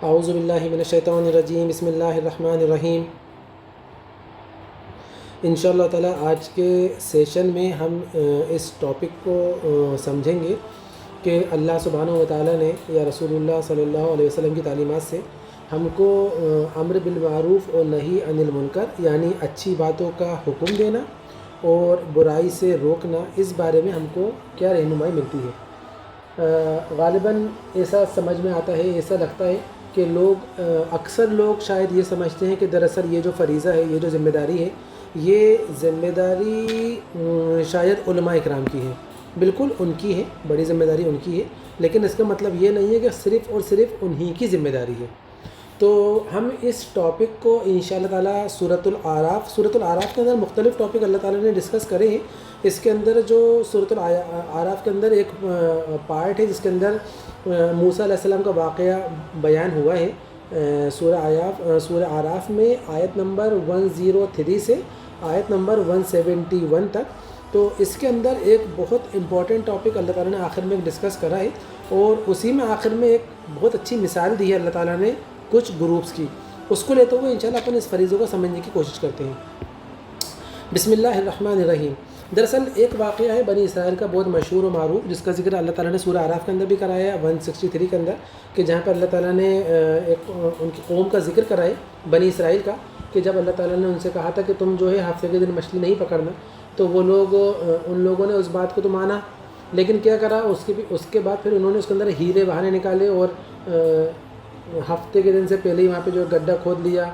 اعوذ باللہ من الشیطان الرجیم، بسم اللہ الرحمن الرحیم۔ انشاءاللہ تعالیٰ آج کے سیشن میں ہم اس ٹاپک کو سمجھیں گے کہ اللہ سبحانہ و تعالیٰ نے یا رسول اللہ صلی اللہ علیہ وسلم کی تعلیمات سے ہم کو امر بالمعروف اور نہی عن المنکر یعنی اچھی باتوں کا حکم دینا اور برائی سے روکنا، اس بارے میں ہم کو کیا رہنمائی ملتی ہے۔ غالباً ایسا سمجھ میں آتا ہے، ایسا لگتا ہے کہ اکثر لوگ شاید یہ سمجھتے ہیں کہ دراصل یہ جو فریضہ ہے، یہ جو ذمہ داری ہے، یہ ذمہ داری شاید علماء اکرام کی ہے۔ بالکل ان کی ہے، بڑی ذمہ داری ان کی ہے، لیکن اس کا مطلب یہ نہیں ہے کہ صرف اور صرف انہی کی ذمہ داری ہے۔ تو ہم اس ٹاپک کو انشاءاللہ تعالیٰ سورۃ العراف کے اندر مختلف ٹاپک اللہ تعالیٰ نے ڈسکس کرے ہیں۔ اس کے اندر جو سورۃ العراف کے اندر ایک پارٹ ہے جس کے اندر موسیٰ علیہ السلام کا واقعہ بیان ہوا ہے۔ سورہ اعراف میں آیت نمبر 103 سے آیت نمبر 171 تک، تو اس کے اندر ایک بہت امپورٹنٹ ٹاپک اللہ تعالیٰ نے آخر میں ڈسکس کرا ہے، اور اسی میں آخر میں ایک بہت اچھی مثال دی ہے اللہ تعالیٰ نے کچھ گروپس کی۔ اس کو لیتے ہوئے انشاءاللہ اپنے اس فریضوں کو سمجھنے کی کوشش کرتے ہیں۔ بسم اللہ الرحمن الرحیم۔ دراصل ایک واقعہ ہے بنی اسرائیل کا بہت مشہور و معروف، جس کا ذکر اللہ تعالیٰ نے سورہ اعراف کے اندر بھی کرایا ہے 163 کے اندر، کہ جہاں پر اللہ تعالیٰ نے ان کی قوم کا ذکر کرائے بنی اسرائیل کا، کہ جب اللہ تعالیٰ نے ان سے کہا تھا کہ تم جو ہے ہفتے کے دن مچھلی نہیں پکڑنا، تو وہ لوگ ان لوگوں نے اس بات کو تو مانا، لیکن کیا کرا اس کے بعد پھر انہوں نے اس کے اندر ہیلے بہانے نکالے، اور ہفتے کے دن سے پہلے ہی وہاں پہ جو گڈھا کھود لیا،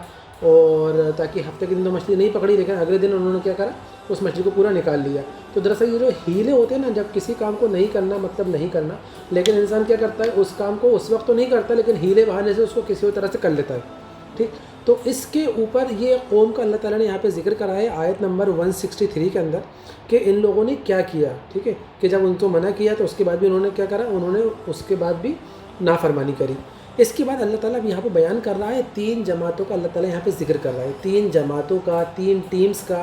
اور تاکہ ہفتے کے دن تو مچھلی نہیں پکڑی، لیکن اگلے دن انہوں نے کیا کرا، اس مچھلی کو پورا نکال لیا۔ تو دراصل یہ جو ہیلے ہوتے ہیں نا، جب کسی کام کو نہیں کرنا مطلب نہیں کرنا، لیکن انسان کیا کرتا ہے، اس کام کو اس وقت تو نہیں کرتا، لیکن ہیلے بہانے سے اس کو کسی اور طرح سے کر لیتا ہے، ٹھیک۔ تو اس کے اوپر یہ قوم کا اللہ تعالیٰ نے یہاں پہ ذکر کرا ہے آیت نمبر 163 کے اندر، کہ ان لوگوں نے کیا کیا، ٹھیک ہے، کہ جب ان کو منع کیا تو اس کے بعد بھی انہوں نے کیا کرا، انہوں نے اس کے بعد بھی نافرمانی کری۔ اس کے بعد اللہ تعالیٰ یہاں پہ بیان کر رہا ہے 3 جماعتوں کا، اللہ تعالیٰ یہاں پہ ذکر کر رہا ہے 3 جماعتوں کا، 3 ٹیمز کا،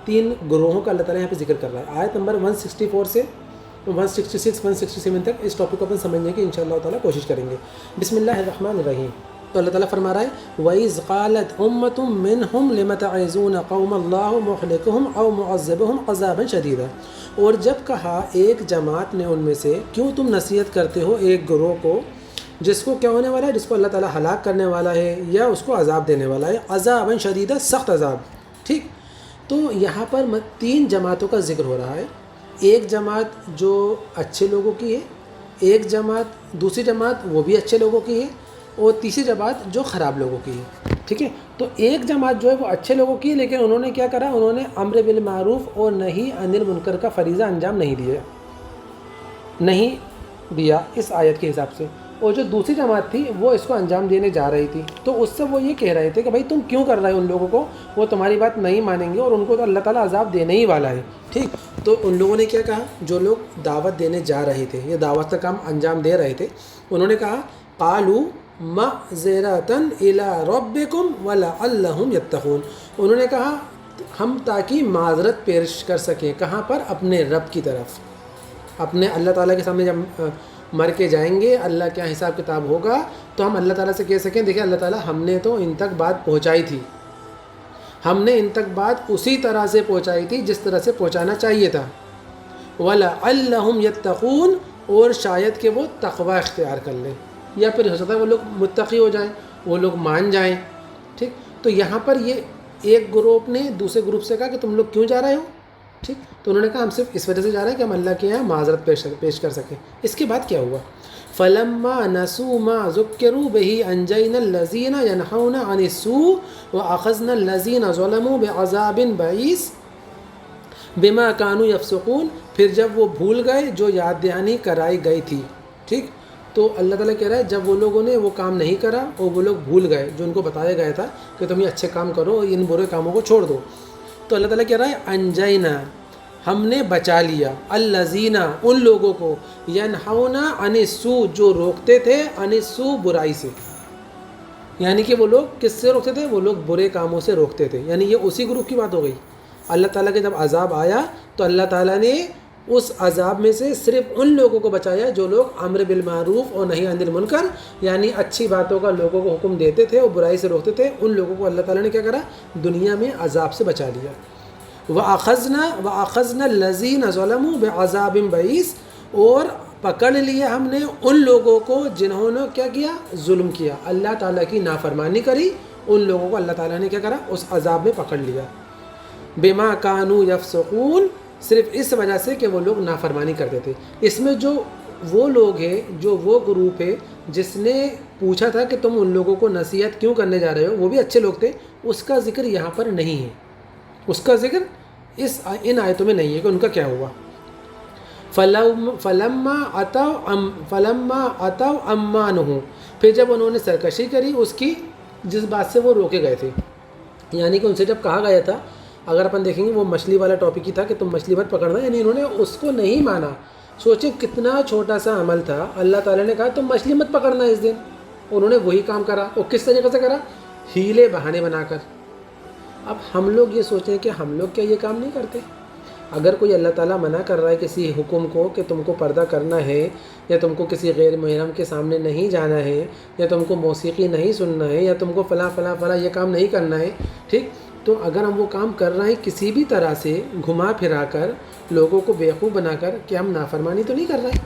3 گروہوں کا اللہ تعالیٰ یہاں پہ ذکر کر رہا ہے۔ آیت نمبر 164 سے 166 167 تک اس ٹاپک کو اپن سمجھنے کی انشاءاللہ تعالیٰ کوشش کریں گے۔ بسم اللہ الرحمن الرحیم۔ تو اللہ تعالیٰ فرما رہا ہے وَإِذْ قَالَتْ أُمَّةٌ مِّنْهُمْ لِمَ تَعِظُونَ قَوْمَ اللَّهُ مُهْلِكُهُمْ أَوْ مُعَذِّبُهُمْ عَذَابًا شَدِيدًا، اور جب کہا ایک جماعت نے ان میں سے، کیوں تم نصیحت کرتے ہو ایک گروہ کو جس کو کیا ہونے والا ہے، جس کو اللہ تعالیٰ ہلاک کرنے والا ہے یا اس کو عذاب دینے والا ہے، عذابًا شدیدا، سخت عذاب، ٹھیک۔ تو یہاں پر 3 جماعتوں کا ذکر ہو رہا ہے۔ ایک جماعت جو اچھے لوگوں کی ہے، ایک جماعت دوسری جماعت وہ بھی اچھے لوگوں کی ہے، اور تیسری جماعت جو خراب لوگوں کی ہے، ٹھیک ہے۔ تو ایک جماعت جو ہے وہ اچھے لوگوں کی ہے، لیکن انہوں نے کیا کرا، انہوں نے امر بالمعروف اور نہی عن المنکر کا فریضہ انجام نہیں دیا اس آیت کے حساب سے، اور جو دوسری جماعت تھی وہ اس کو انجام دینے جا رہی تھی، تو اس سے وہ یہ کہہ رہے تھے کہ بھائی تم کیوں کر رہے ہو ان لوگوں کو، وہ تمہاری بات نہیں مانیں گے اور ان کو تو اللہ تعالیٰ عذاب دینے ہی والا ہے، ٹھیک۔ تو ان لوگوں نے کیا کہا، جو لوگ دعوت دینے جا رہے تھے یا دعوت کا کام انجام دے رہے تھے، انہوں نے کہا قالوا معذرۃ الی ربکم ولعلہم یتقون، انہوں نے کہا ہم تاکہ معذرت پیش کر سکیں، کہاں پر، اپنے رب کی طرف، اپنے اللہ تعالیٰ کے سامنے جب مر کے جائیں گے، اللہ کیا حساب کتاب ہوگا، تو ہم اللہ تعالیٰ سے کہہ سکیں دیکھیں اللہ تعالیٰ ہم نے تو ان تک بات پہنچائی تھی، ہم نے ان تک بات اسی طرح سے پہنچائی تھی جس طرح سے پہنچانا چاہیے تھا، وَلَعَلَّهُمْ يَتَّقُونَ، اور شاید کہ وہ تقوی اختیار کر لیں، یا پھر ہو سکتا ہے وہ لوگ متقی ہو جائیں، وہ لوگ مان جائیں، ٹھیک۔ تو یہاں پر یہ ایک گروپ نے دوسرے گروپ سے کہا کہ تم لوگ کیوں جا رہے ہو، ٹھیک۔ تو انہوں نے کہا ہم صرف اس وجہ سے جا رہے ہیں کہ ہم اللہ کے یہاں معذرت پیش کر سکیں۔ اس کے بعد کیا ہوا، فَلَمَّا نَسُوا مَا ذُكِّرُوا بِهِ أَنجَيْنَا الَّذِينَ يَنْهَوْنَ عَنِ السُّوءِ وَأَخَذْنَا الَّذِينَ ظَلَمُوا بِعَذَابٍ بَئِيسٍ بِمَا كَانُوا يَفْسُقُونَ، پھر جب وہ بھول گئے جو یاد دہانی کرائی گئی تھی، ٹھیک۔ تو اللہ تعالیٰ کہہ رہا ہے جب وہ لوگوں نے وہ کام نہیں کرا اور وہ لوگ بھول گئے جو ان کو بتایا گیا تھا کہ تم یہ اچھے کام کرو، ان برے کاموں کو چھوڑ دو، تو اللہ تعالیٰ کہہ رہا ہے انجینا، ہم نے بچا لیا، الذین، ان لوگوں کو، ینہون عن السوء، جو روکتے تھے، عن السوء، برائی سے، یعنی کہ وہ لوگ کس سے روکتے تھے، وہ لوگ برے کاموں سے روکتے تھے، یعنی یہ اسی گروپ کی بات ہو گئی۔ اللہ تعالیٰ کے جب عذاب آیا تو اللہ تعالیٰ نے اس عذاب میں سے صرف ان لوگوں کو بچایا جو لوگ امر بالمعروف اور نہی عن المنکر یعنی اچھی باتوں کا لوگوں کو حکم دیتے تھے اور برائی سے روکتے تھے، ان لوگوں کو اللہ تعالیٰ نے کیا کرا؟ دنیا میں عذاب سے بچا لیا۔ وَأَخَذْنَا الَّذِينَ ظَلَمُوا بِعَذَابٍ بَئِيسٍ، اور پکڑ لیا ہم نے ان لوگوں کو جنہوں نے کیا کیا؟ ظلم کیا، اللہ تعالیٰ کی نافرمانی کری، ان لوگوں کو اللہ تعالیٰ نے کیا کرا؟ اس عذاب میں پکڑ لیا۔ بما كانوا يفسقون، صرف اس وجہ سے کہ وہ لوگ نافرمانی کرتے تھے۔ اس میں جو وہ لوگ ہیں، جو وہ گروپ ہے جس نے پوچھا تھا کہ تم ان لوگوں کو نصیحت کیوں کرنے جا رہے ہو، وہ بھی اچھے لوگ تھے، اس کا ذکر یہاں پر نہیں ہے، اس کا ذکر ان آیتوں میں نہیں ہے کہ ان کا کیا ہوا۔ فلما اتوا عما نہوا، پھر جب انہوں نے سرکشی کری اس کی جس بات سے وہ روکے گئے تھے، یعنی کہ ان سے جب کہا گیا تھا، اگر اپن دیکھیں گے وہ مچھلی والا ٹاپک ہی تھا کہ تم مچھلی مت پکڑنا، یعنی انہوں نے اس کو نہیں مانا۔ سوچیں کتنا چھوٹا سا عمل تھا، اللہ تعالیٰ نے کہا تم مچھلی مت پکڑنا اس دن، انہوں نے وہی کام کرا، اور کس طریقے سے کرا؟ ہیلے بہانے بنا کر۔ اب ہم لوگ یہ سوچیں کہ ہم لوگ کیا یہ کام نہیں کرتے؟ اگر کوئی اللہ تعالیٰ منع کر رہا ہے کسی حکم کو کہ تم کو پردہ کرنا ہے، یا تم کو کسی غیر محرم کے سامنے نہیں جانا ہے، یا تم کو موسیقی نہیں سننا ہے، یا تم کو فلاں فلاں فلاں یہ کام نہیں کرنا ہے، ٹھیک، تو اگر ہم وہ کام کر رہے ہیں کسی بھی طرح سے گھما پھرا کر، لوگوں کو بیوقوف بنا کر، کہ ہم نافرمانی تو نہیں کر رہے ہیں؟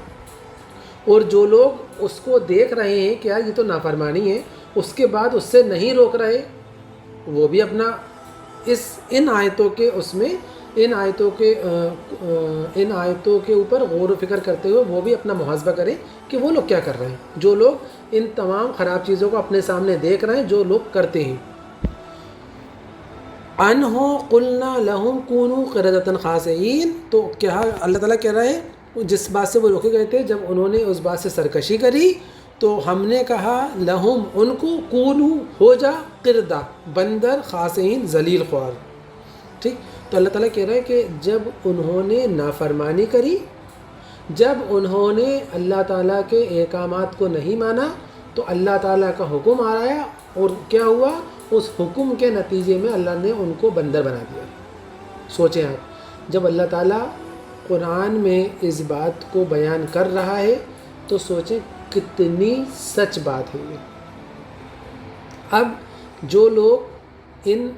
اور جو لوگ اس کو دیکھ رہے ہیں کہ یار یہ تو نافرمانی ہے، اس کے بعد اس سے نہیں روک رہے، وہ بھی اپنا ان آیتوں کے اوپر غور و فکر کرتے ہوئے وہ بھی اپنا محاسبہ کریں کہ وہ لوگ کیا کر رہے ہیں، جو لوگ ان تمام خراب چیزوں کو اپنے سامنے دیکھ رہے ہیں، جو لوگ کرتے ہیں۔ قلنا لهم كونوا قردة خاسئين، تو کیا اللہ تعالیٰ کہہ رہے ہیں جس بات سے وہ روکے گئے تھے، جب انہوں نے اس بات سے سرکشی کری تو ہم نے کہا لہم ان کو، کونو ہو جا، قردہ بندر، خاسئین ذلیل خوار، ٹھیک۔ تو اللہ تعالیٰ کہہ رہا ہے کہ جب انہوں نے نافرمانی کری، جب انہوں نے اللہ تعالیٰ کے احکامات کو نہیں مانا، تو اللہ تعالیٰ کا حکم آ رہا ہے، اور کیا ہوا؟ اس حکم کے نتیجے میں اللہ نے ان کو بندر بنا دیا۔ سوچیں آپ، جب اللہ تعالیٰ قرآن میں اس بات کو بیان کر رہا ہے تو سوچیں کتنی سچ بات ہے یہ۔ اب جو لوگ ان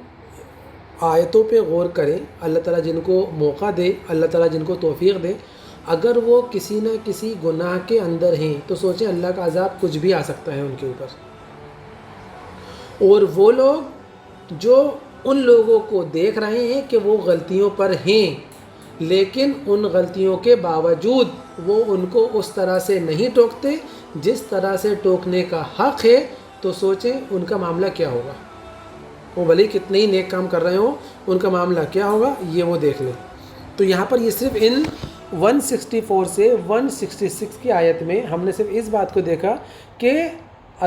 آیتوں پہ غور کریں، اللہ تعالیٰ جن کو موقع دے، اللہ تعالیٰ جن کو توفیق دے، اگر وہ کسی نہ کسی گناہ کے اندر ہیں تو سوچیں اللہ کا عذاب کچھ بھی آ سکتا ہے ان کے اوپر۔ اور وہ لوگ جو ان لوگوں کو دیکھ رہے ہیں کہ وہ غلطیوں پر ہیں، لیکن ان غلطیوں کے باوجود وہ ان کو اس طرح سے نہیں ٹوکتے جس طرح سے ٹوکنے کا حق ہے، تو سوچیں ان کا معاملہ کیا ہوگا۔ وہ بھلے کتنے ہی نیک کام کر رہے ہوں، ان کا معاملہ کیا ہوگا یہ وہ دیکھ لیں۔ تو یہاں پر یہ صرف ان 164 سے 166 کی آیت میں ہم نے صرف اس بات کو دیکھا کہ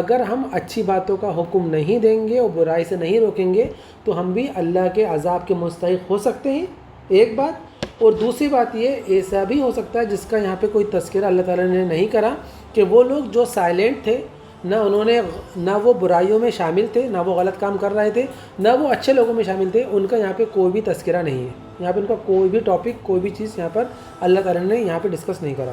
اگر ہم اچھی باتوں کا حکم نہیں دیں گے اور برائی سے نہیں روکیں گے تو ہم بھی اللہ کے عذاب کے مستحق ہو سکتے ہیں، ایک بات۔ اور دوسری بات یہ ایسا بھی ہو سکتا ہے جس کا یہاں پہ کوئی تذکرہ اللہ تعالیٰ نے نہیں کرا، کہ وہ لوگ جو سائلنٹ تھے، نہ وہ برائیوں میں شامل تھے، نہ وہ غلط کام کر رہے تھے، نہ وہ اچھے لوگوں میں شامل تھے، ان کا یہاں پہ کوئی بھی تذکرہ نہیں ہے، یہاں پہ ان کا کوئی بھی ٹاپک، کوئی بھی چیز یہاں پر اللہ تعالیٰ نے یہاں پہ ڈسکس نہیں کرا،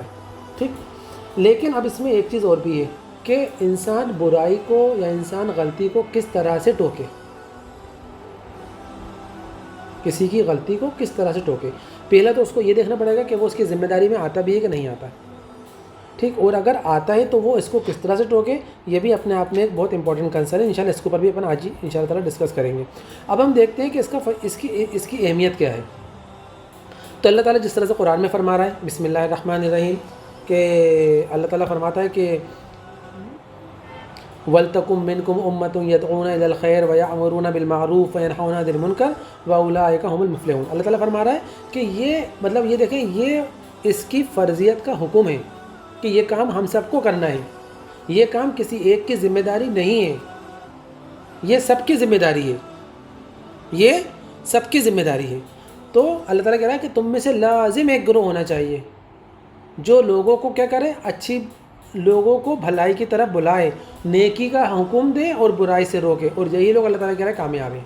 ٹھیک۔ لیکن اب اس میں ایک چیز اور بھی ہے کہ انسان برائی کو یا انسان غلطی کو کس طرح سے ٹوکے، کسی کی غلطی کو کس طرح سے ٹوکے۔ پہلا تو اس کو یہ دیکھنا پڑے گا کہ وہ اس کی ذمہ داری میں آتا بھی ہے کہ نہیں آتا، ٹھیک، اور اگر آتا ہے تو وہ اس کو کس طرح سے ٹوکے، یہ بھی اپنے آپ میں ایک بہت امپورٹنٹ کنسرن ہے، انشاءاللہ اس کے اوپر بھی اپن آج ہی انشاءاللہ تعالیٰ ڈسکس کریں گے۔ اب ہم دیکھتے ہیں کہ اس کی اہمیت کیا ہے۔ تو اللہ تعالیٰ جس طرح سے قرآن میں فرما رہا ہے، بسم اللہ الرحمن الرحیم، کہ اللہ تعالیٰ فرماتا ہے کہ وَلْتَكُمْ مِنْكُمْ أُمَّةٌ يَدْعُونَ إِلَى الْخَيْرِ وَيَأْمُرُونَ بِالْمَعْرُوفِ وَيَنْهَوْنَ عَنِ الْمُنْكَرِ وَأُولَٰئِكَ هُمُ الْمُفْلِحُونَ۔ اللہ تعالیٰ فرما رہا ہے کہ یہ دیکھیں، یہ اس کی فرضیت کا حکم ہے کہ یہ کام ہم سب کو کرنا ہے، یہ کام کسی ایک کی ذمہ داری نہیں ہے، یہ سب کی ذمہ داری ہے، یہ سب کی ذمہ داری ہے۔ تو اللہ تعالیٰ کہہ رہا ہے کہ تم میں سے لازم ایک گروہ ہونا چاہیے جو لوگوں کو کیا کرے، اچھی لوگوں کو بھلائی کی طرف بلائے، نیکی کا حکم دے اور برائی سے روکے، اور یہی لوگ اللہ تعالیٰ کہہ رہا ہے کامیاب ہیں۔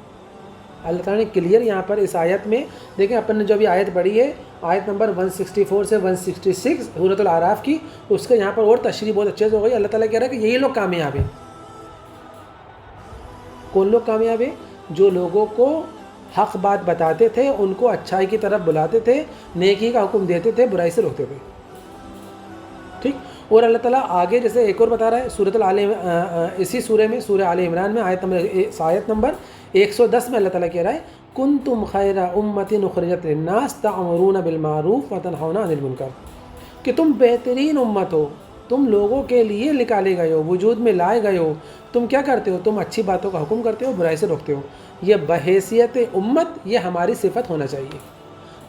اللہ تعالیٰ نے کلیئر یہاں پر اس آیت میں دیکھیں، اپن نے جو بھی آیت پڑھی ہے آیت نمبر 164 سے 166 سورۃ الاعراف کی، اس کا یہاں پر اور تشریح بہت اچھے سے ہو گئی۔ اللہ تعالیٰ کہہ رہا ہے کہ یہی لوگ کامیاب ہیں۔ کون لوگ کامیاب ہیں؟ جو لوگوں کو حق بات بتاتے تھے، ان کو اچھائی کی طرف بلاتے تھے، نیکی کا حکم دیتے تھے، برائی سے روکتے تھے، ٹھیک۔ اور اللہ تعالیٰ آگے جیسے ایک اور بتا رہا ہے اسی سورہ میں، سورہ آل عمران میں آیت نمبر 110 میں اللہ تعالیٰ کہہ رہا ہے کنتم خیر امۃ اخرجت للناس تأمرون بالمعروف وتنہون عن المنکر، کہ تم بہترین امت ہو، تم لوگوں کے لیے نکالے گئے ہو، وجود میں لائے گئے ہو، تم کیا کرتے ہو؟ تم اچھی باتوں کا حکم کرتے ہو، برائی سے روکتے ہو۔ یہ بحیثیت امت یہ ہماری صفت ہونا چاہیے،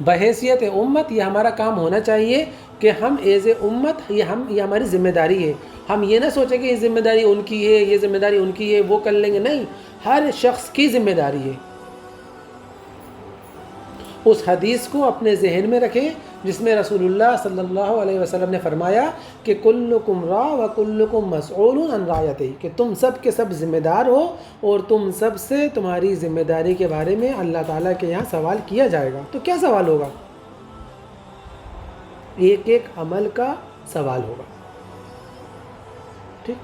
بحیثیت امت یہ ہمارا کام ہونا چاہیے کہ ہم ایز اے امت یہ ہماری ذمہ داری ہے۔ ہم یہ نہ سوچیں کہ یہ ذمہ داری ان کی ہے، یہ ذمہ داری ان کی ہے، وہ کر لیں گے، نہیں، ہر شخص کی ذمہ داری ہے۔ اس حدیث کو اپنے ذہن میں رکھیں جس میں رسول اللہ صلی اللہ علیہ وسلم نے فرمایا کہ کلکم راع و کلکم مسئول عن رعیتہ، کہ تم سب کے سب ذمہ دار ہو اور تم سب سے تمہاری ذمہ داری کے بارے میں اللہ تعالیٰ کے یہاں سوال کیا جائے گا۔ تو کیا سوال ہوگا؟ ایک ایک عمل کا سوال ہوگا، ٹھیک۔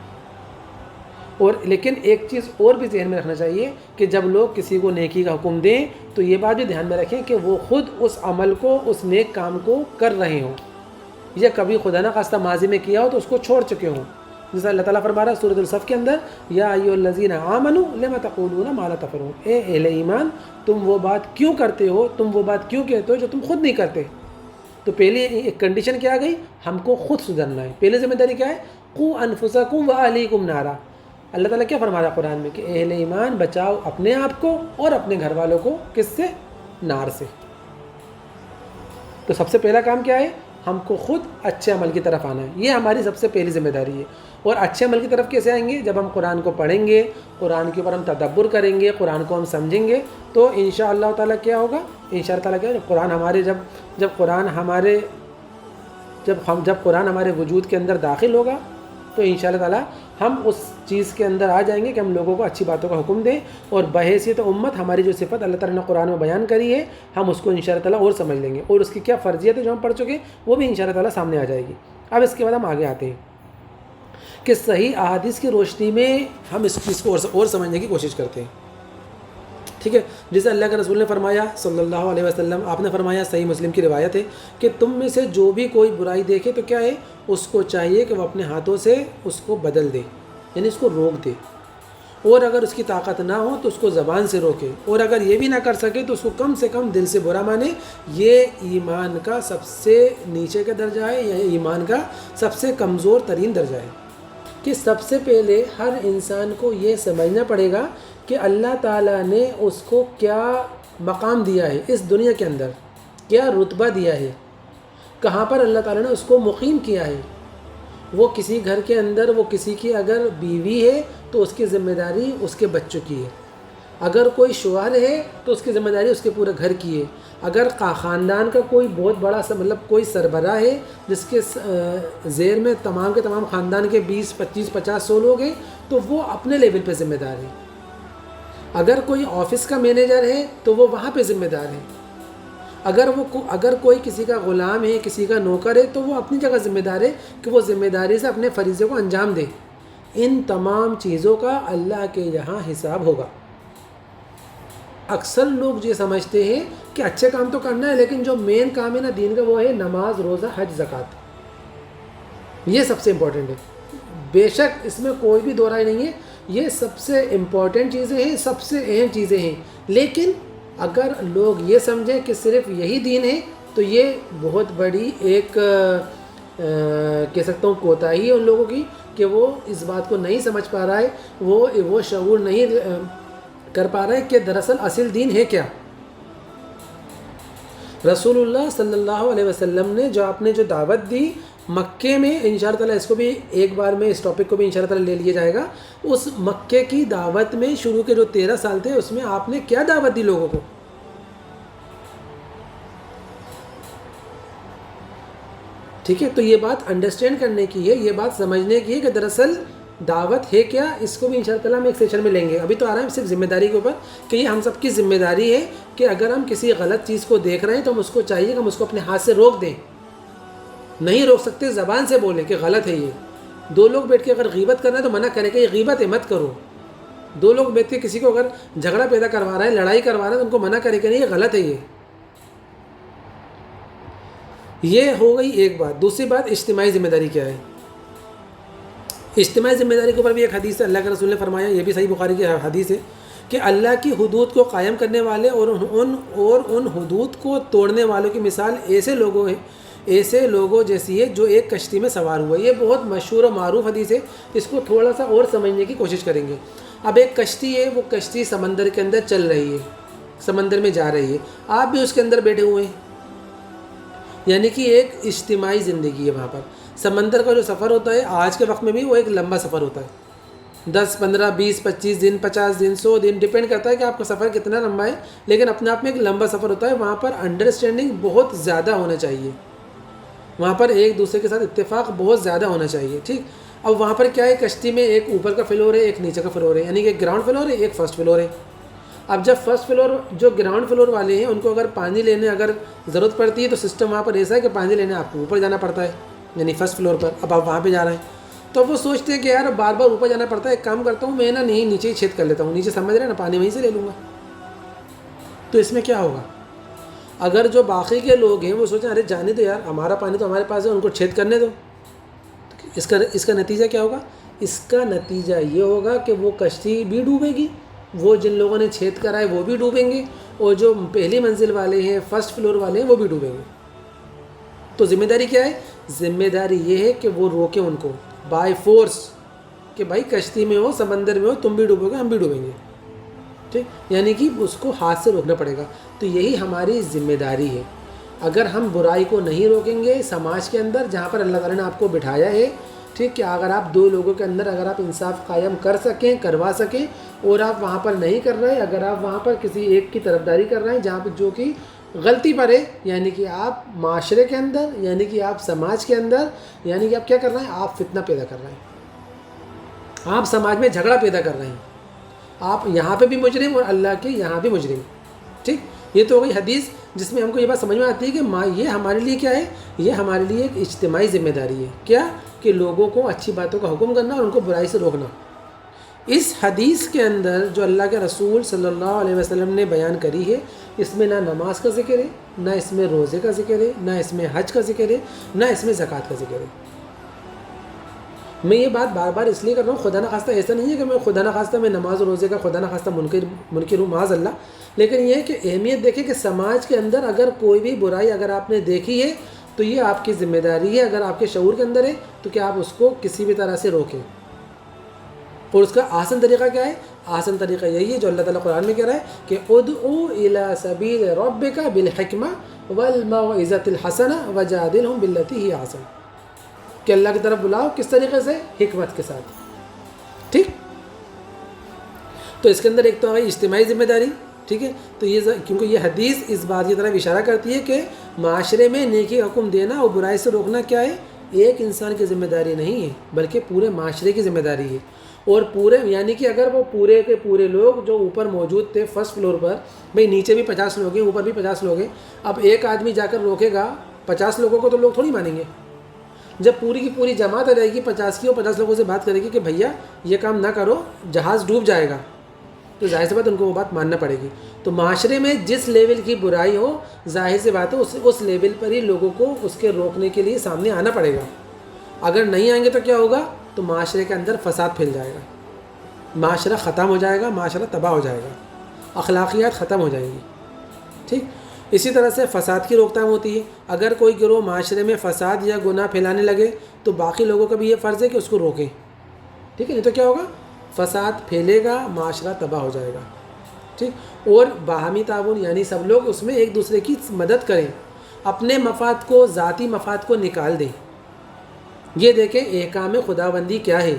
اور لیکن ایک چیز اور بھی ذہن میں رکھنا چاہیے کہ جب لوگ کسی کو نیکی کا حکم دیں تو یہ بات بھی دھیان میں رکھیں کہ وہ خود اس عمل کو، اس نیک کام کو کر رہے ہوں، یا کبھی خدا نہ خواستہ ماضی میں کیا ہو تو اس کو چھوڑ چکے ہوں۔ جیسا اللہ تعالیٰ فرما رہا ہے سورۃ الصف کے اندر یا ایھا الذین آمنوا لم تقولون ما لا تفعلون، اے اہل ایمان تم وہ بات کیوں کرتے ہو، تم وہ بات کیوں کہتے ہو جو تم خود نہیں کرتے۔ تو پہلے ایک کنڈیشن کیا گئی؟ ہم کو خود سدھرنا ہے۔ پہلے ذمہ داری کیا ہے؟ قوا انفسکم واہلیکم نارا۔ اللہ تعالیٰ کیا فرما رہا ہے قرآن میں کہ اہل ایمان بچاؤ اپنے آپ کو اور اپنے گھر والوں کو، کس سے؟ نار سے۔ تو سب سے پہلا کام کیا ہے؟ ہم کو خود اچھے عمل کی طرف آنا ہے، یہ ہماری سب سے پہلی ذمہ داری ہے۔ اور اچھے عمل کی طرف کیسے آئیں گے؟ جب ہم قرآن کو پڑھیں گے، قرآن کے اوپر ہم تدبر کریں گے، قرآن کو ہم سمجھیں گے، تو انشاءاللہ تعالیٰ کیا ہوگا؟ انشاءاللہ تعالیٰ کیا؟ جب قرآن ہمارے وجود کے اندر داخل ہوگا تو انشاءاللہ تعالیٰ ہم اس چیز کے اندر آ جائیں گے کہ ہم لوگوں کو اچھی باتوں کا حکم دیں، اور بحیثیت امت ہماری جو صفت اللہ تعالیٰ نے قرآن میں بیان کری ہے ہم اس کو انشاءاللہ تعالیٰ اور سمجھ لیں گے، اور اس کی کیا فرضیت ہے جو ہم پڑھ چکے وہ بھی انشاءاللہ تعالیٰ سامنے آ جائے گی۔ اب اس کے بعد ہم آگے آتے ہیں کہ صحیح احادیث کی روشنی میں ہم اس چیز کو اور سمجھنے کی کوشش کرتے ہیں، ٹھیک ہے۔ جیسے اللہ کے رسول نے فرمایا صلی اللہ علیہ وسلم، آپ نے فرمایا، صحیح مسلم کی روایت ہے کہ تم میں سے جو بھی کوئی برائی دیکھے تو کیا ہے؟ اس کو چاہیے کہ وہ اپنے ہاتھوں سے اس کو بدل دے، یعنی اس کو روک دے، اور اگر اس کی طاقت نہ ہو تو اس کو زبان سے روکے، اور اگر یہ بھی نہ کر سکے تو اس کو کم سے کم دل سے برا مانے۔ یہ ایمان کا سب سے نیچے کا درجہ ہے، یا ایمان کا سب سے کمزور ترین درجہ ہے، کہ سب سے پہلے ہر انسان کو یہ سمجھنا پڑے گا کہ اللہ تعالیٰ نے اس کو کیا مقام دیا ہے اس دنیا کے اندر، کیا رتبہ دیا ہے، کہاں پر اللہ تعالیٰ نے اس کو مقیم کیا ہے۔ وہ کسی گھر کے اندر، وہ کسی کی اگر بیوی ہے تو اس کی ذمہ داری اس کے بچوں کی ہے، اگر کوئی شوہر ہے تو اس کی ذمہ داری اس کے پورے گھر کی ہے، اگر خاندان کا کوئی بہت بڑا کوئی سربراہ ہے جس کے زیر میں تمام کے تمام خاندان کے 20 25 50 100 لوگ ہیں تو وہ اپنے لیول پہ ذمہ دار ہے، اگر کوئی آفس کا مینیجر ہے تو وہ وہاں پہ ذمہ دار ہے، اگر کوئی کسی کا غلام ہے، کسی کا نوکر ہے تو وہ اپنی جگہ ذمہ دار ہے کہ وہ ذمہ داری سے اپنے فریضے کو انجام دے۔ ان تمام چیزوں کا اللہ کے یہاں حساب ہوگا۔ اکثر لوگ یہ سمجھتے ہیں کہ اچھے کام تو کرنا ہے لیکن جو مین کام ہے نا دین کا وہ ہے نماز، روزہ، حج، زکوٰۃ، یہ سب سے امپورٹنٹ ہے۔ بے شک اس میں کوئی بھی دو رائے نہیں ہے، یہ سب سے امپورٹنٹ چیزیں ہیں، سب سے اہم چیزیں ہیں، لیکن اگر لوگ یہ سمجھیں کہ صرف یہی دین ہے تو یہ بہت بڑی ایک کہہ سکتا ہوں کوتاہی ہے ان لوگوں کی کہ وہ اس بات کو نہیں سمجھ پا رہا ہے، وہ شعور نہیں کر پا رہا ہے کہ دراصل اصل دین ہے کیا۔ رسول اللہ صلی اللہ علیہ وسلم نے آپ نے جو دعوت دی مکے میں، انشاءاللہ تعالیٰ اس کو بھی ایک بار میں اس ٹاپک کو بھی انشاءاللہ تعالیٰ لے لیا جائے گا، اس مکے کی دعوت میں شروع کے جو 13 سال تھے اس میں آپ نے کیا دعوت دی لوگوں کو؟ ٹھیک ہے، تو یہ بات انڈرسٹینڈ کرنے کی ہے، یہ بات سمجھنے کی ہے کہ دراصل دعوت ہے کیا، اس کو بھی انشاءاللہ تعالیٰ ہم ایک سیشن میں لیں گے. ابھی تو آ رہا ہے صرف ذمہ داری کے اوپر کہ یہ ہم سب کی ذمہ داری ہے کہ اگر ہم کسی غلط چیز کو دیکھ رہے ہیں تو ہم اس کو چاہیے کہ ہم اس کو اپنے ہاتھ سے روک دیں. نہیں روک سکتے زبان سے بولیں کہ غلط ہے یہ. دو لوگ بیٹھ کے اگر غیبت کر رہے ہیں تو منع کریں کہ یہ غیبت ہے مت کرو. دو لوگ بیٹھ کے کسی کو اگر جھگڑا پیدا کروا رہے ہیں، لڑائی کروا رہے ہیں، تو ان کو منع کریں کہ نہیں یہ غلط ہے. یہ ہو گئی ایک بات. دوسری بات اجتماعی ذمہ داری کیا ہے. اجتماعی ذمہ داری کے اوپر بھی ایک حدیث ہے، اللہ کے رسول نے فرمایا، یہ بھی صحیح بخاری کی حدیث ہے کہ اللہ کی حدود کو قائم کرنے والے اور ان حدود کو توڑنے والوں کی مثال ایسے لوگوں جیسی ہے جو ایک کشتی میں سوار ہوا. یہ بہت مشہور و معروف حدیث ہے. اس کو تھوڑا سا اور سمجھنے کی کوشش کریں گے. اب ایک کشتی ہے، وہ کشتی سمندر کے اندر چل رہی ہے، سمندر میں جا رہی ہے، آپ بھی اس کے اندر بیٹھے ہوئے ہیں. یعنی کہ ایک اجتماعی زندگی ہے وہاں پر. سمندر کا جو سفر ہوتا ہے آج کے وقت میں بھی وہ ایک لمبا سفر ہوتا ہے. 10 15 20 25 دن 50 دن 100 دن ڈپینڈ کرتا ہے کہ آپ کا سفر کتنا لمبا ہے، لیکن اپنے آپ میں ایک لمبا سفر ہوتا ہے. وہاں پر انڈرسٹینڈنگ بہت زیادہ ہونا چاہیے، وہاں پر ایک دوسرے کے ساتھ اتفاق بہت زیادہ ہونا چاہیے. ٹھیک. اب وہاں پر کیا ہے، کشتی میں ایک اوپر کا فلور ہے، ایک نیچے کا فلور ہے، یعنی کہ ایک گراؤنڈ فلور ہے، ایک فرسٹ فلور ہے. اب جب فرسٹ فلور جو گراؤنڈ فلور والے ہیں ان کو اگر پانی لینے اگر ضرورت پڑتی ہے تو سسٹم وہاں پر ایسا ہے کہ پانی لینے آپ کو اوپر جانا پڑتا ہے، یعنی فرسٹ فلور پر. اب آپ وہاں پہ جا رہے ہیں تو وہ سوچتے ہیں کہ یار بار بار اوپر جانا پڑتا ہے، ایک کام کرتا ہوں میں نا نہیں نیچے ہی چھید کر لیتا ہوں، نیچے سمجھ رہے ہیں نا پانی وہیں سے لے لوں گا. تو اس میں کیا ہوگا، اگر جو باقی کے لوگ ہیں وہ سوچیں ارے جانے دو یار، ہمارا پانی تو ہمارے پاس ہے، ان کو چھید کرنے دو. اس کا نتیجہ کیا ہوگا، اس کا نتیجہ یہ ہوگا کہ وہ کشتی بھی ڈوبے گی، وہ جن لوگوں نے چھید کرا ہے وہ بھی ڈوبیں گے، اور جو پہلی منزل والے ہیں فرسٹ فلور والے ہیں وہ بھی ڈوبیں گے. تو ذمہ داری کیا ہے، ذمہ داری یہ ہے کہ وہ روکیں ان کو بائی فورس کہ بھائی کشتی میں ہو سمندر میں ہو تم بھی ڈوبو گے ہم بھی ڈوبیں گے. ٹھیک. یعنی کہ اس کو ہاتھ سے روکنا پڑے گا. تو یہی ہماری ذمہ داری ہے. اگر ہم برائی کو نہیں روکیں گے سماج کے اندر جہاں پر اللہ تعالیٰ نے آپ کو بٹھایا ہے، ٹھیک، کہ اگر آپ دو لوگوں کے اندر اگر آپ انصاف قائم کر سکیں، کروا سکیں، اور آپ وہاں پر نہیں کر رہے، اگر آپ وہاں پر کسی ایک کی طرفداری کر رہے ہیں جہاں پہ جو کہ غلطی پر ہے، یعنی کہ آپ معاشرے کے اندر، یعنی کہ آپ سماج کے اندر، یعنی کہ آپ کیا کر رہے ہیں، آپ فتنہ پیدا کر رہے ہیں، آپ سماج میں جھگڑا پیدا کر رہے ہیں، آپ یہاں پہ بھی مجرم اور اللہ کے یہاں بھی مجرم. ٹھیک. یہ تو ہو گئی حدیث جس میں ہم کو یہ بات سمجھ میں آتی ہے کہ یہ ہمارے لیے کیا ہے، یہ ہمارے لیے ایک اجتماعی ذمہ داری ہے. کیا کہ لوگوں کو اچھی باتوں کا حکم کرنا اور ان کو برائی سے روکنا. اس حدیث کے اندر جو اللہ کے رسول صلی اللہ علیہ وسلم نے بیان کری ہے، اس میں نہ نماز کا ذکر ہے، نہ اس میں روزے کا ذکر ہے، نہ اس میں حج کا ذکر ہے، نہ اس میں زکوٰۃ کا ذکر ہے. میں یہ بات بار بار اس لیے کر رہا ہوں، خدا نخواستہ ایسا نہیں ہے کہ میں خدا نخواستہ میں نماز و روزے کا خدا نخواستہ منکر ہوں، معاذ اللہ. لیکن یہ ہے کہ اہمیت دیکھیں کہ سماج کے اندر اگر کوئی بھی برائی اگر آپ نے دیکھی ہے تو یہ آپ کی ذمہ داری ہے، اگر آپ کے شعور کے اندر ہے تو کیا آپ اس کو کسی بھی طرح سے روکیں. اور اس کا آسان طریقہ کیا ہے، آسان طریقہ یہی ہے جو اللہ تعالیٰ قرآن میں کہہ رہا ہے کہ ادعو الی سبیل ربک بالحکمہ والموعظۃ الحسنہ وجادلہم باللتی ہی احسن، کہ اللہ کی طرف بلاؤ کس طریقے سے، حکمت کے ساتھ. ٹھیک. تو اس کے اندر ایک تو آئی اجتماعی ذمہ داری. ٹھیک ہے. تو یہ کیونکہ یہ حدیث اس بات کی طرف اشارہ کرتی ہے کہ معاشرے میں نیکی حکم دینا اور برائی سے روکنا کیا ہے، ایک انسان کی ذمہ داری نہیں ہے بلکہ پورے معاشرے کی ذمہ داری ہے. اور پورے یعنی کہ اگر وہ پورے کے پورے لوگ جو اوپر موجود تھے فرسٹ فلور پر، بھئی نیچے بھی 50 لوگ ہیں اوپر بھی 50 لوگ ہیں، اب ایک آدمی جا کر روکے گا 50 لوگوں کو تو لوگ تھوڑی مانیں گے. جب پوری کی پوری جماعت آ جائے گی 50 کی، اور 50 لوگوں سے بات کرے گی کہ بھیا یہ کام نہ کرو جہاز ڈوب جائے گا، تو ظاہر سی بات ان کو وہ بات ماننا پڑے گی. تو معاشرے میں جس لیول کی برائی ہو ظاہر سی بات ہے اس لیول پر ہی لوگوں کو اس کے روکنے کے لیے سامنے آنا پڑے گا. اگر نہیں آئیں گے تو کیا ہوگا، تو معاشرے کے اندر فساد پھیل جائے گا، معاشرہ ختم ہو جائے گا، معاشرہ تباہ ہو جائے گا، اخلاقیات ختم ہو جائیں گی. ٹھیک. اسی طرح سے فساد کی روک تھام ہوتی ہے. اگر کوئی گروہ معاشرے میں فساد یا گناہ پھیلانے لگے تو باقی لوگوں کا بھی یہ فرض ہے کہ اس کو روکیں. ٹھیک ہے. نہیں تو کیا ہوگا، فساد پھیلے گا، معاشرہ تباہ ہو جائے گا. ٹھیک. اور باہمی تعاون یعنی سب لوگ اس میں ایک دوسرے کی مدد کریں، اپنے مفاد کو، ذاتی مفاد کو نکال دیں. یہ دیکھیں احکام خداوندی کیا ہے،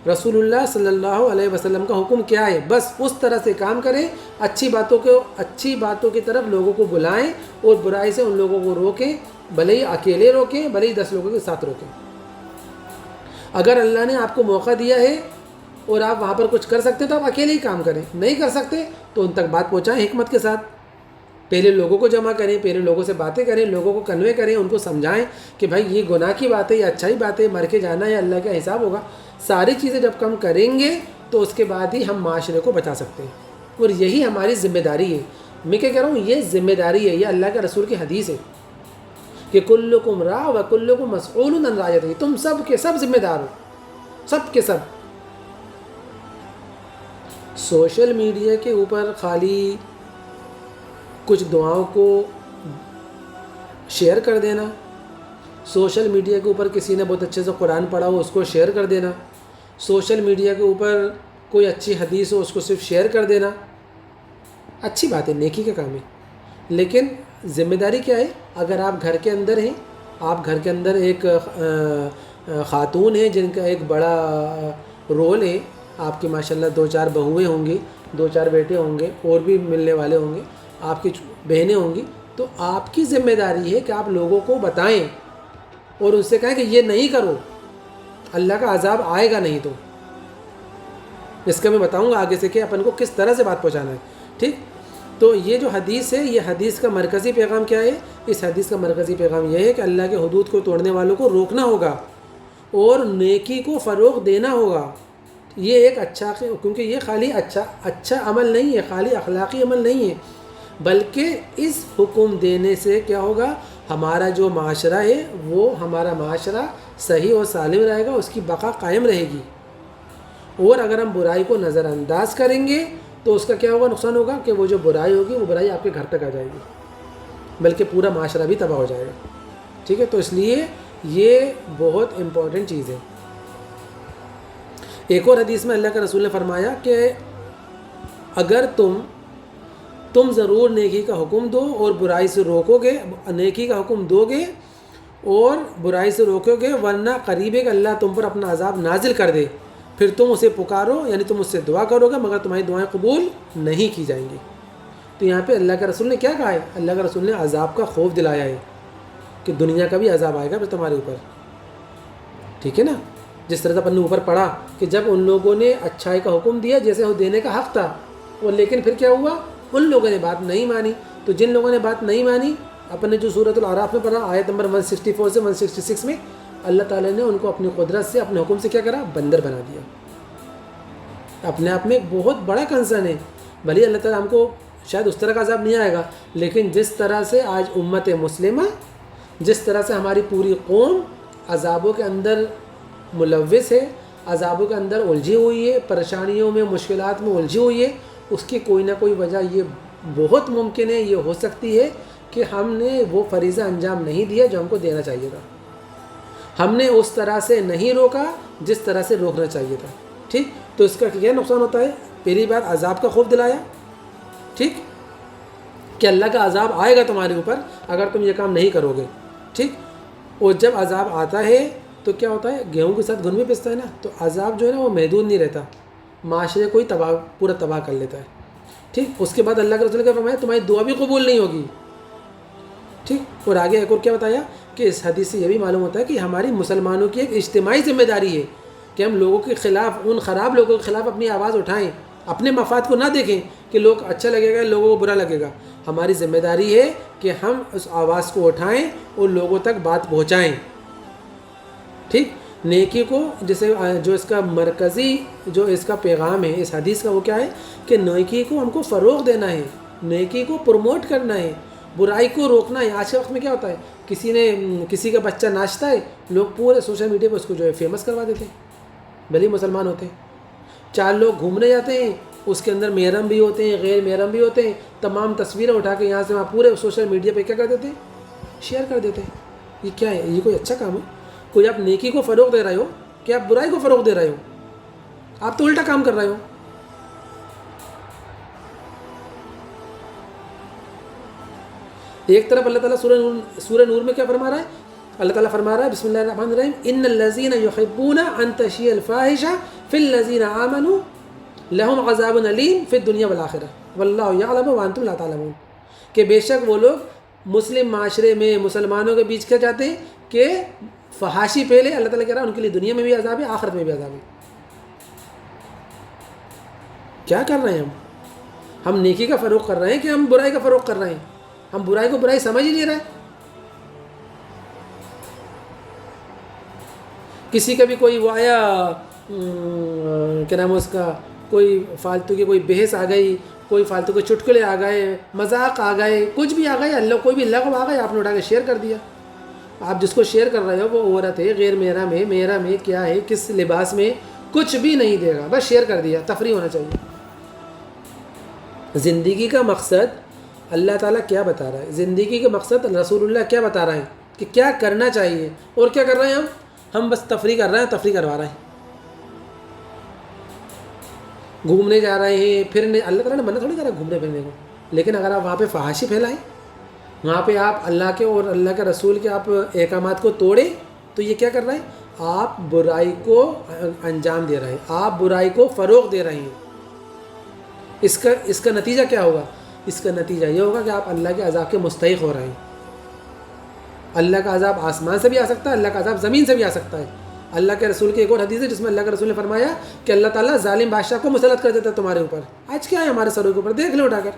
رسول اللہ صلی اللہ علیہ وسلم کا حکم کیا ہے، بس اس طرح سے کام کریں. اچھی باتوں کی طرف لوگوں کو بلائیں اور برائی سے ان لوگوں کو روکیں، بھلے ہی اکیلے روکیں، بھلے ہی 10 لوگوں کے ساتھ روکیں. اگر اللہ نے آپ کو موقع دیا ہے اور آپ وہاں پر کچھ کر سکتے تو آپ اکیلے ہی کام کریں، نہیں کر سکتے تو ان تک بات پہنچائیں حکمت کے ساتھ. پہلے لوگوں کو جمع کریں، پہلے لوگوں سے باتیں کریں، لوگوں کو کنوے کریں، ان کو سمجھائیں کہ بھائی یہ گناہ کی بات ہے، یہ اچھائی بات ہے، مر کے جانا ہے، اللہ کا حساب ہوگا. ساری چیزیں جب کم کریں گے تو اس کے بعد ہی ہم معاشرے کو بچا سکتے ہیں. اور یہی ہماری ذمہ داری ہے. میں کیا کہہ رہا ہوں، یہ ذمہ داری ہے، یہ اللہ کے رسول کی حدیث ہے کہ کلکم راع و کلکم مسئول عن رعیتہ. تم سب کے سب ذمہ دار ہو، سب کے سب. سوشل میڈیا کے اوپر خالی کچھ دعاؤں کو شیئر کر دینا، سوشل میڈیا کے اوپر کسی نے بہت اچھے سے قرآن پڑھا ہو اس کو شیئر کر دینا، سوشل میڈیا کے اوپر کوئی اچھی حدیث ہو اس کو صرف شیئر کر دینا، اچھی بات ہے، نیکی کا کام ہے. لیکن ذمہ داری کیا ہے؟ اگر آپ گھر کے اندر ہیں، آپ گھر کے اندر ایک خاتون ہیں جن کا ایک بڑا رول ہے، آپ کی ماشاءاللہ 2-4 بہویں ہوں گی، 2-4 بیٹے ہوں گے، اور بھی ملنے والے ہوں گے، آپ کی بہنیں ہوں گی، تو آپ کی ذمہ داری ہے کہ آپ لوگوں کو بتائیں اور ان سے کہیں کہ یہ نہیں کرو، اللہ کا عذاب آئے گا نہیں. تو اس کا میں بتاؤں گا آگے سے کہ اپن کو کس طرح سے بات پہنچانا ہے. ٹھیک، تو یہ جو حدیث ہے، یہ حدیث کا مرکزی پیغام کیا ہے؟ اس حدیث کا مرکزی پیغام یہ ہے کہ اللہ کے حدود کو توڑنے والوں کو روکنا ہوگا اور نیکی کو فروغ دینا ہوگا. یہ ایک اچھا، کیونکہ یہ خالی اچھا عمل نہیں ہے، خالی اخلاقی عمل نہیں ہے، بلکہ اس حکم دینے سے کیا ہوگا، ہمارا جو معاشرہ ہے وہ ہمارا معاشرہ صحیح اور سالم رہے گا، اس کی بقا قائم رہے گی. اور اگر ہم برائی کو نظر انداز کریں گے تو اس کا کیا ہوگا، نقصان ہوگا کہ وہ جو برائی ہوگی وہ برائی آپ کے گھر تک آ جائے گی، بلکہ پورا معاشرہ بھی تباہ ہو جائے گا. ٹھیک ہے، تو اس لیے یہ بہت امپورٹنٹ چیز ہے. ایک اور حدیث میں اللہ کے رسول نے فرمایا کہ اگر تم ضرور نیکی کا حکم دو اور برائی سے روکو گے، نیکی کا حکم دو گے اور برائی سے روکو گے، ورنہ قریب ہے کہ اللہ تم پر اپنا عذاب نازل کر دے، پھر تم اسے پکارو، یعنی تم اس سے دعا کرو گے مگر تمہاری دعائیں قبول نہیں کی جائیں گی. تو یہاں پہ اللہ کے رسول نے کیا کہا ہے؟ اللہ کے رسول نے عذاب کا خوف دلایا ہے کہ دنیا کا بھی عذاب آئے گا پھر تمہارے اوپر. ٹھیک ہے نا، جس طرح سے اپنے اوپر پڑھا کہ جب ان لوگوں نے اچھائی کا حکم دیا جیسے وہ دینے کا حق تھا، اور لیکن پھر کیا ہوا، ان لوگوں نے بات نہیں مانی. تو جن لوگوں نے بات نہیں مانی، اپنے جو سورۃ الاعراف میں پڑھا آیت نمبر 164 سے 166 میں، اللہ تعالیٰ نے ان کو اپنی قدرت سے، اپنے حکم سے کیا کرا، بندر بنا دیا. اپنے آپ میں ایک بہت بڑا کنسرن ہے. بھلے اللہ تعالیٰ ہم کو شاید اس طرح کا عذاب نہیں آئے گا، لیکن جس طرح سے آج امت مسلمہ، جس طرح سے ہماری پوری قوم عذابوں کے اندر ملوث ہے، عذابوں کے اندر الجھی ہوئی ہے، پریشانیوں میں، مشکلات میں الجھی ہوئی ہے، اس کی کوئی نہ کوئی وجہ یہ بہت ممکن ہے، یہ ہو سکتی ہے کہ ہم نے وہ فریضہ انجام نہیں دیا جو ہم کو دینا چاہیے تھا. ہم نے اس طرح سے نہیں روکا جس طرح سے روکنا چاہیے تھا. ٹھیک، تو اس کا کیا نقصان ہوتا ہے؟ پہلی بات عذاب کا خوف دلایا، ٹھیک، کہ اللہ کا عذاب آئے گا تمہارے اوپر اگر تم یہ کام نہیں کرو گے. ٹھیک، اور جب عذاب آتا ہے تو کیا ہوتا ہے، گیہوں کے ساتھ گھن بھی پستا ہے نا، تو عذاب جو ہے نا وہ محدود نہیں رہتا، معاشرے کو ہی پورا تباہ کر لیتا ہے. ٹھیک، اس کے بعد اللہ کے رسول نے فرمایا تمہاری دعا بھی قبول نہیں ہوگی. ٹھیک، اور آگے ایک اور کیا بتایا کہ اس حدیث سے یہ بھی معلوم ہوتا ہے کہ ہماری مسلمانوں کی ایک اجتماعی ذمہ داری ہے کہ ہم لوگوں کے خلاف، ان خراب لوگوں کے خلاف اپنی آواز اٹھائیں، اپنے مفاد کو نہ دیکھیں کہ لوگ اچھا لگے گا، لوگوں کو برا لگے گا. ہماری ذمہ داری ہے کہ ہم اس آواز کو اٹھائیں اور لوگوں تک بات پہنچائیں. ٹھیک، نیکی کو، جیسے جو اس کا مرکزی جو اس کا پیغام ہے اس حدیث کا، وہ کیا ہے کہ نیکی کو ہم کو فروغ دینا ہے، نیکی کو پروموٹ کرنا ہے، برائی کو روکنا ہے. آج کے وقت میں کیا ہوتا ہے، کسی کا بچہ ناچتا ہے، لوگ پورے سوشل میڈیا پہ اس کو جو ہے فیمس کروا دیتے ہیں، بھلے مسلمان ہوتے ہیں. 4 لوگ گھومنے جاتے ہیں، اس کے اندر محرم بھی ہوتے ہیں، غیر محرم بھی ہوتے ہیں، تمام تصویریں اٹھا کے یہاں سے وہاں پورے سوشل میڈیا پہ کیا کر دیتے ہیں، شیئر کر دیتے ہیں. یہ کیا ہے؟ یہ کوئی اچھا کام ہے؟ کوئی آپ نیکی کو فروغ دے رہے ہو کہ آپ برائی کو فروغ دے رہے ہو؟ آپ تو الٹا کام کر رہے ہو. ایک طرف اللہ تعالیٰ سورہ نور میں کیا فرما رہا ہے؟ اللہ تعالیٰ فرما رہا ہے بسم اللہ الرحمن الرحیم ان الذین یحبون ان تشیع الفاحشہ فی الذین آمنوا لہم عذاب علیم فی الدنیا والآخرہ واللہ یعلم وانتم لا تعلمون. کہ بے شک وہ لوگ مسلم معاشرے میں، مسلمانوں کے بیچ کیا چاہتے ہیں کہ فحاشی پہلے اللہ تعالیٰ کہہ رہا ہے ان کے لیے دنیا میں بھی عذاب ہے، آخرت میں بھی عذاب ہے۔ کیا کر رہے ہیں ہم نیکی کا فروغ کر رہے ہیں کہ ہم برائی کا فروغ کر رہے ہیں؟ ہم برائی کو برائی سمجھ ہی نہیں رہے۔ کسی کا بھی کوئی وہ آیا کیا نام ہے اس کا، کوئی فالتو کی کوئی بحث آ گئی، کوئی فالتو کے چٹکلے آ گئے، مذاق آ گئے، کچھ بھی آ گئے، اللہ کوئی بھی لغو آ گئے، آپ نے اٹھا کے شیئر کر دیا۔ آپ جس کو شیئر کر رہے ہو وہ عورت ہے، غیر میرا میں کیا ہے، کس لباس میں، کچھ بھی نہیں دے گا، بس شیئر کر دیا۔ تفریح ہونا چاہیے۔ زندگی کا مقصد اللہ تعالیٰ کیا بتا رہا ہے، زندگی کا مقصد رسول اللہ کیا بتا رہے ہیں کہ کیا کرنا چاہیے، اور کیا کر رہے ہیں ہم بس تفریح کر رہے ہیں، تفریح کروا رہے ہیں، گھومنے جا رہے ہیں پھرنے۔ اللہ تعالیٰ نے منع تھوڑی کرا گھومنے پھرنے کو، لیکن اگر آپ وہاں پہ فحاشی پھیلائیں، وہاں پہ آپ اللہ کے اور اللہ کے رسول کے آپ احکامات کو توڑیں، تو یہ کیا کر رہے ہیں؟ آپ برائی کو انجام دے رہے ہیں، آپ برائی کو فروغ دے رہے ہیں۔ اس کا نتیجہ کیا ہوگا؟ اس کا نتیجہ یہ ہوگا کہ آپ اللہ کے عذاب کے مستحق ہو رہے ہیں۔ اللہ کا عذاب آسمان سے بھی آ سکتا ہے، اللہ کا عذاب زمین سے بھی آ سکتا ہے۔ اللہ کے رسول کی ایک اور حدیث ہے جس میں اللہ کے رسول نے فرمایا کہ اللہ تعالیٰ ظالم بادشاہ کو مسلط کر دیتا ہے تمہارے اوپر۔ آج کیا ہے ہمارے سروں کے اوپر، دیکھ لو اٹھا کر۔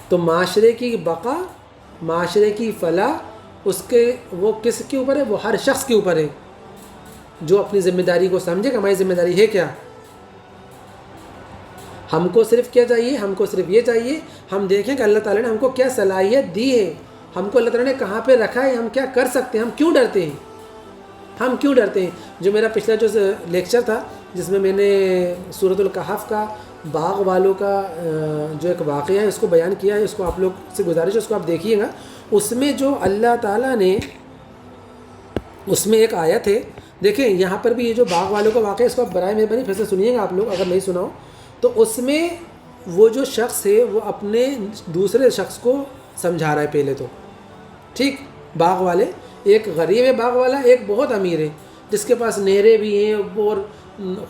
تو معاشرے کی بقا، معاشرے کی فلاح، وہ کس کے اوپر ہے؟ وہ ہر شخص کے اوپر ہے جو اپنی ذمہ داری کو سمجھے کہ ہماری ذمہ داری ہے کیا۔ ہم کو صرف کیا چاہیے؟ ہم کو صرف یہ چاہیے ہم دیکھیں کہ اللہ تعالیٰ نے ہم کو کیا صلاحیت دی ہے، ہم کو اللہ تعالیٰ نے کہاں پہ رکھا ہے، ہم کیا کر سکتے ہیں، ہم کیوں ڈرتے ہیں، ہم کیوں ڈرتے ہیں۔ جو میرا پچھلا جو لیکچر تھا جس میں میں نے سورۃ الکہف کا باغ والوں کا جو ایک واقعہ ہے اس کو بیان کیا ہے، اس کو آپ لوگ سے گزارش ہے اس کو آپ دیکھیے گا۔ اس میں جو اللہ تعالیٰ نے، اس میں ایک آیت ہے، دیکھیں یہاں پر بھی یہ جو باغ والوں کا واقعہ ہے اس کو آپ برائے مہربانی پھر سے سنیے گا آپ لوگ اگر نہیں سنا ہو تو۔ اس میں وہ جو شخص ہے وہ اپنے دوسرے شخص کو سمجھا رہا ہے پہلے تو، ٹھیک، باغ والے، ایک غریب ہے باغ والا، ایک بہت امیر ہے جس کے پاس نہریں بھی ہیں اور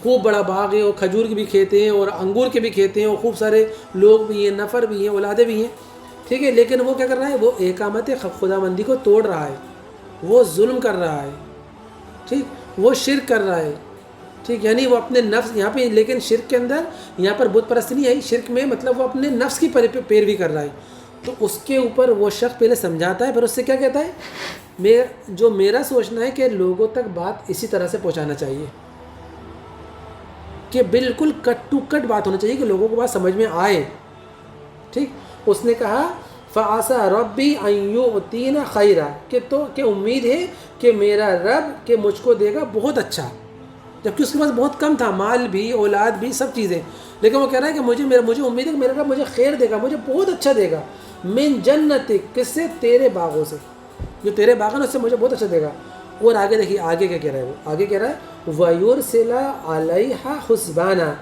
خوب بڑا باغ ہے اور کھجور کے بھی کھیتے ہیں اور انگور کے بھی کھیتے ہیں اور خوب سارے لوگ بھی ہیں، نفر بھی ہیں، اولادیں بھی ہیں، ٹھیک ہے۔ لیکن وہ کیا کر رہا ہے؟ وہ احکامات خداوندی کو توڑ رہا ہے، وہ ظلم کر رہا ہے، ٹھیک، وہ شرک کر رہا ہے، ٹھیک، یعنی وہ اپنے نفس یہاں پہ، لیکن شرک کے اندر یہاں پر بت پرستی نہیں آئی، شرک میں مطلب وہ اپنے نفس کی پیروی کر رہا ہے۔ تو اس کے اوپر وہ شخص پہلے سمجھاتا ہے، پھر اس سے کیا کہتا ہے؟ جو میرا سوچنا ہے کہ لوگوں تک بات اسی طرح سے پہنچانا چاہیے کہ بالکل کٹ ٹو کٹ بات ہونا چاہیے کہ لوگوں کو بات سمجھ میں آئے، ٹھیک۔ اس نے کہا فَعَسَىٰ رَبِّي أَن يُؤْتِينَ خَيْرًا، کہ امید ہے کہ میرا رب کہ مجھ کو دے گا بہت اچھا، جبکہ اس کے پاس بہت کم تھا، مال بھی، اولاد بھی، سب چیزیں، لیکن وہ کہہ رہا ہے کہ مجھے امید ہے کہ میرا رب مجھے خیر دے گا، مجھے بہت اچھا دے گا، من جنتک، کس سے؟ تیرے باغوں سے، جو تیرے باغ ہیں اس سے مجھے بہت اچھا دے گا۔ اور آگے دیکھیے آگے کیا کہہ رہا ہے، وہ آگے کہہ رہا ہے وَيُرْسِلَ عَلَيْهَا حُسْبَانًا،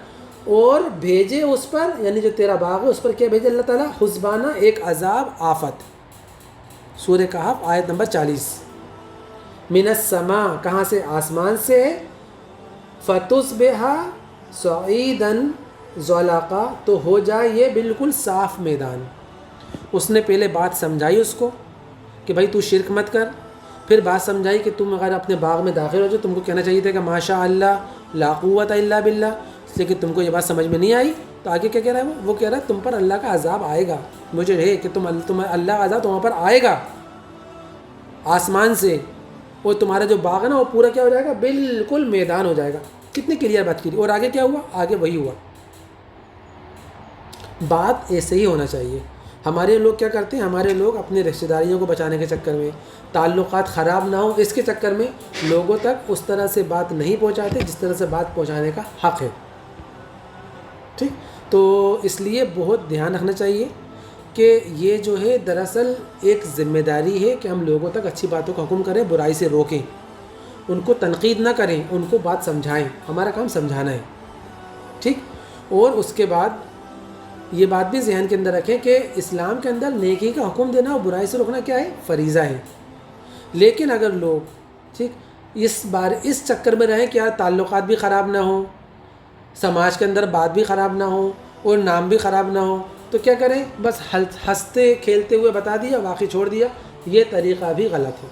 اور بھیجے اس پر، یعنی جو تیرا باغ ہے اس پر کیا بھیجے اللہ تعالیٰ؟ حسبانہ، ایک عذاب، آفت۔ سورہ کہف آیت نمبر 40۔ من السماء، کہاں سے؟ آسمان سے، فَتُصْبِحَ صَعِيدًا زَلَقًا، تو ہو جائے یہ بالکل صاف میدان۔ اس نے پہلے بات سمجھائی اس کو کہ بھائی تو شرک مت کر، پھر بات سمجھائی کہ تم اگر اپنے باغ میں داخل ہو جاؤ تم کو کہنا چاہیے تھا کہ ماشاء اللہ لا قوت الا باللہ، لیکن تم کو یہ بات سمجھ میں نہیں آئی، تو آگے کیا کہہ رہا ہے وہ کہہ رہا ہے تم پر اللہ کا عذاب آئے گا، مجھے ہے کہ تم اللہ کا عذاب تمہاں پر آئے گا آسمان سے، اور تمہارا جو باغ ہے نا وہ پورا کیا ہو جائے گا؟ بالکل میدان ہو جائے گا۔ کتنی کلیئر بات کی رہی۔ اور آگے کیا ہوا؟ آگے وہی ہوا۔ بات ایسے ہی ہونا چاہیے۔ ہمارے لوگ کیا کرتے ہیں؟ ہمارے لوگ اپنے رشتہ داریوں کو بچانے کے چکر میں، تعلقات خراب نہ ہوں اس کے چکر میں لوگوں تک اس طرح سے بات نہیں پہنچاتے جس طرح سے بات پہنچانے کا حق ہے، ٹھیک۔ تو اس لیے بہت دھیان رکھنا چاہیے کہ یہ جو ہے دراصل ایک ذمہ داری ہے کہ ہم لوگوں تک اچھی باتوں کا حکم کریں، برائی سے روکیں، ان کو تنقید نہ کریں، ان کو بات سمجھائیں، ہمارا کام سمجھانا ہے، ٹھیک۔ اور اس کے بعد یہ بات بھی ذہن کے اندر رکھیں کہ اسلام کے اندر نیکی کا حکم دینا اور برائی سے روکنا کیا ہے؟ فریضہ ہے۔ لیکن اگر لوگ ٹھیک اس چکر میں رہیں کہ یار تعلقات بھی خراب نہ ہوں، سماج کے اندر بات بھی خراب نہ ہو اور نام بھی خراب نہ ہو، تو کیا کریں؟ بس ہنستے کھیلتے ہوئے بتا دیا، باقی چھوڑ دیا، یہ طریقہ بھی غلط ہے۔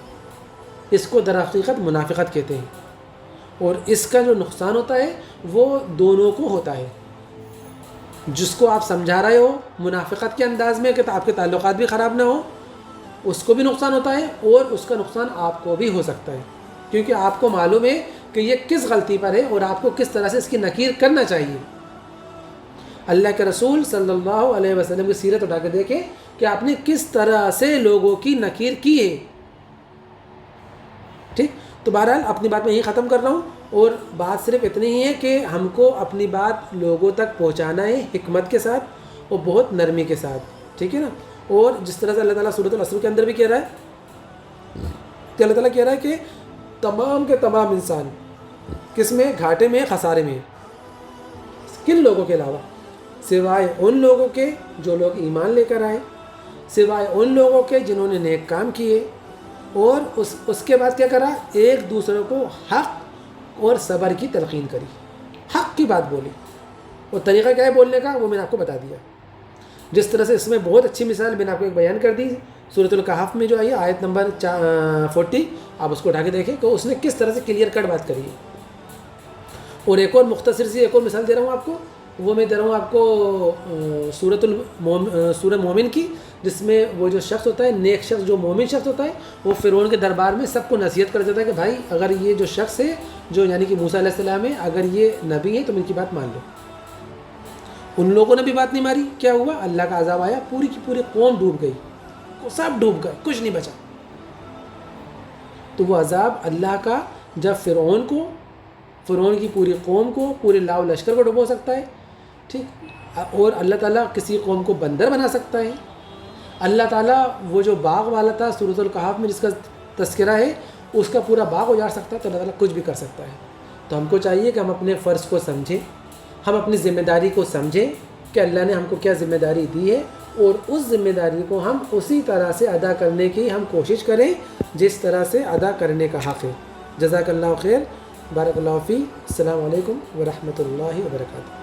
اس کو در حقیقت منافقت کہتے ہیں، اور اس کا جو نقصان ہوتا ہے وہ دونوں کو ہوتا ہے۔ جس کو آپ سمجھا رہے ہو منافقت کے انداز میں کہ آپ کے تعلقات بھی خراب نہ ہوں، اس کو بھی نقصان ہوتا ہے، اور اس کا نقصان آپ کو بھی ہو سکتا ہے، کیونکہ آپ کو معلوم ہے کہ یہ کس غلطی پر ہے اور آپ کو کس طرح سے اس کی نکیر کرنا چاہیے۔ اللہ کے رسول صلی اللہ علیہ وسلم کی سیرت اٹھا کے دیکھیں کہ آپ نے کس طرح سے لوگوں کی نکیر کی ہے۔ ٹھیک، تو بہرحال اپنی بات میں یہی ختم کر رہا ہوں، اور بات صرف اتنی ہی ہے کہ ہم کو اپنی بات لوگوں تک پہنچانا ہے حکمت کے ساتھ اور بہت نرمی کے ساتھ، ٹھیک ہے نا۔ اور جس طرح سے اللہ تعالیٰ سورۃ العصر کے اندر بھی کہہ رہا ہے کہ اللہ تعالیٰ کہہ رہا ہے کہ تمام کے تمام انسان کس میں؟ گھاٹے میں، خسارے میں۔ کن لوگوں کے علاوہ؟ سوائے ان لوگوں کے جو لوگ ایمان لے کر آئے، سوائے ان لوگوں کے جنہوں نے نیک کام کیے، اور اس کے بعد کیا کرا؟ ایک دوسرے کو حق اور صبر کی تلقین کری، حق کی بات بولی۔ اور طریقہ کیا ہے بولنے کا وہ میں نے آپ کو بتا دیا۔ جس طرح سے اس میں بہت اچھی مثال میں نے آپ کو ایک بیان کر دی سورۃ الکہف میں جو آئی ہے آیت نمبر 40، آپ اس کو اٹھا کے دیکھیں کہ اس نے کس طرح سے کلیئر کٹ بات کری ہے۔ اور ایک اور مختصر سی ایک اور مثال دے رہا ہوں آپ کو، وہ میں دے رہا ہوں آپ کو سورہ مومن کی، جس میں وہ جو شخص ہوتا ہے نیک شخص، جو مومن شخص ہوتا ہے، وہ فرعون کے دربار میں سب کو نصیحت کر دیتا ہے کہ بھائی اگر یہ جو شخص ہے جو یعنی کہ موسیٰ علیہ السلام ہے، اگر یہ نبی ہے تو ان کی بات مان لو۔ ان لوگوں نے بھی بات نہیں ماری، کیا ہوا؟ اللہ کا عذاب آیا، پوری کی پوری قوم ڈوب گئی، سب ڈوب گئے، کچھ نہیں بچا۔ تو وہ عذاب اللہ کا جب فرعون کی پوری قوم کو، پورے لاؤ لشکر کو ڈبو سکتا ہے، ٹھیک، اور اللہ تعالیٰ کسی قوم کو بندر بنا سکتا ہے۔ اللہ تعالیٰ وہ جو باغ والا تھا سورۃ الکہف میں جس کا تذکرہ ہے، اس کا پورا باغ اجاڑ سکتا ہے، تو اللہ تعالیٰ کچھ بھی کر سکتا ہے۔ تو ہم کو چاہیے کہ ہم اپنے فرض کو سمجھیں، ہم اپنی ذمہ داری کو سمجھیں کہ اللہ نے ہم کو کیا ذمہ داری دی ہے، اور اس ذمہ داری کو ہم اسی طرح سے ادا کرنے کی ہم کوشش کریں جس طرح سے ادا کرنے کا حق ہے۔ جزاک اللہ خیر، بارک اللہ فی، السلام علیکم ورحمۃ اللہ وبرکاتہ۔